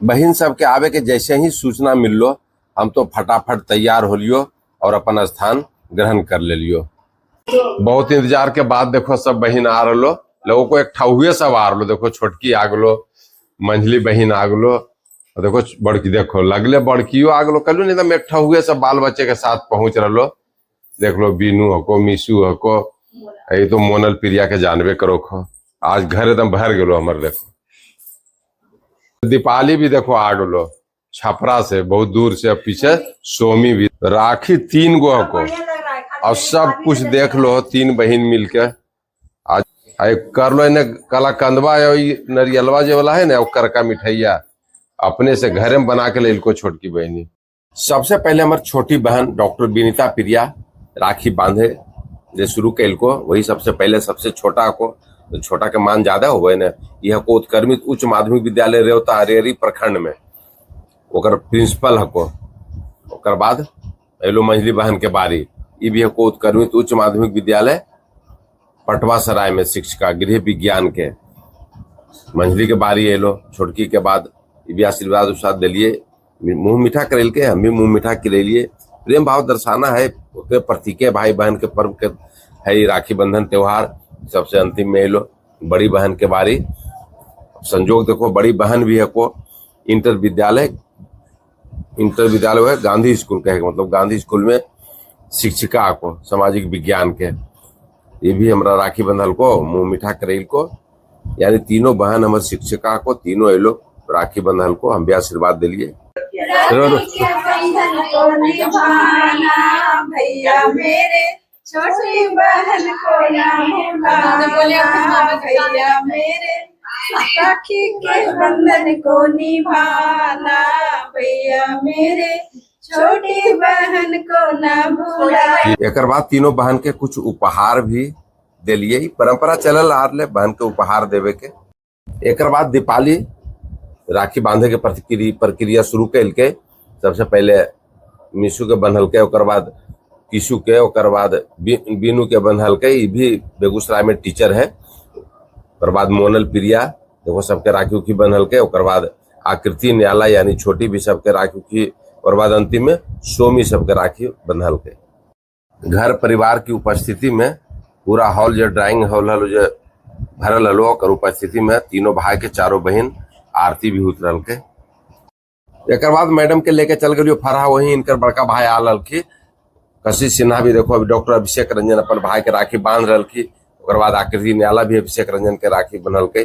बहन सबके आवे के जैसे ही सूचना मिल लो, हम तो फटाफट तैयार हो लियो और अपन स्थान ग्रहण कर ले लियो। बहुत इंतजार के बाद देखो सब बहन आ रहो, लोगों को एक हुए सब आ रहो। देखो छोटकी आ गलो, मंझली बहन आ गलो, देखो बड़की, देखो लगले बड़कियो आ गलो कलू, नहीं तो एक हुए सब बाल बच्चे के साथ पहुंच रहो। देख लो बीनू हको, मिशू हको, ये तो मोनल प्रिया के जानबे करो खो। आज घर एकदम भर गलो हमारे। देखो दीपाली भी देखो आ गलो छपरा से, बहुत दूर से। अब पीछे सोमी भी, राखी 3 गो हको और सब कुछ देख लो 3 बहन मिलके आज कर लो। इन्हें कला कंदवा नरियलवा जो वाला है ना, करका मिठाइया अपने से घर में बना के ले इनको छोटकी बहनी। सबसे पहले हमारी छोटी बहन डॉक्टर विनीता प्रिया राखी बांधे जे शुरू कैल को, वही सबसे पहले सबसे छोटा को, तो छोटा के मान ज्यादा हो गए ना। यह को उत्क्रमित उच्च माध्यमिक विद्यालय रेवता हरियरी प्रखंड में ओकर प्रिंसिपल हको। ओकर बाद एलो मंझली बहन के बारी, ये भी हको उत्क्रमित उच्च माध्यमिक विद्यालय पटवा सराय में शिक्षिका गृह विज्ञान के। मंझली के बारी एलो, छोटकी के बाद ये भी आशीर्वाद उसाद दिलिए, मुंह मीठा करेल के, हम भी मुंह मीठा करेलिए। प्रेम भाव दर्शाना है के प्रतीक है, भाई बहन के पर्व के है राखी बंधन त्योहार। सबसे अंतिम में एलो बड़ी बहन के बारी। संजोग देखो बड़ी बहन भी है को इंटर विद्यालय है गांधी स्कूल का है, मतलब गांधी स्कूल में शिक्षिका को सामाजिक विज्ञान के। ये भी हमारा राखी बंधल को मुंह मीठा करेल को, यानी तीनों बहन हमारे शिक्षिका को, तीनों एलो राखी बंधन को हम भी आशीर्वाद दिलिए। भैया मेरे छोटी बहन को ना भूलाना, भैया मेरे राखी के बंधन को निभाना, भैया मेरे छोटी बहन को ना भूलाना। एक बाद तीनों बहन के कुछ उपहार भी दिलिए, परंपरा चलल आ रहे बहन के उपहार देवे के। एक बाद दीपाली राखी बांधे के प्रक्रिया शुरू कैल के। सबसे पहले मिशू के बंधल के, ओकर बाद किशु के, ओकर बाद बीनू के बंधल के। ये भी बेगूसराय में टीचर है। ओकर बाद मोनल प्रिया देखो सबके राखी उखी बंधल के। ओकर बाद आकृति न्याला यानी छोटी भी सबके राखी उखी। और बाद अंतिम में सोमी सबके राखी बंधल के। घर परिवार की उपस्थिति में पूरा हॉल जो ड्राइंग हॉल हल जो भरल हलो, और उपस्थिति में तीनों भाई के चारों बहन आरती भी उतरल के। एक बाद मैडम के लेके चल गई फरहा, वही इनकर बड़का भाई आ ललखी कशिश सिन्हा भी देखो अभी डॉक्टर अभिषेक रंजन अपन भाई के राखी बांध रही। ओकर बाद आकृति न्याला भी अभिषेक रंजन के राखी बनल के।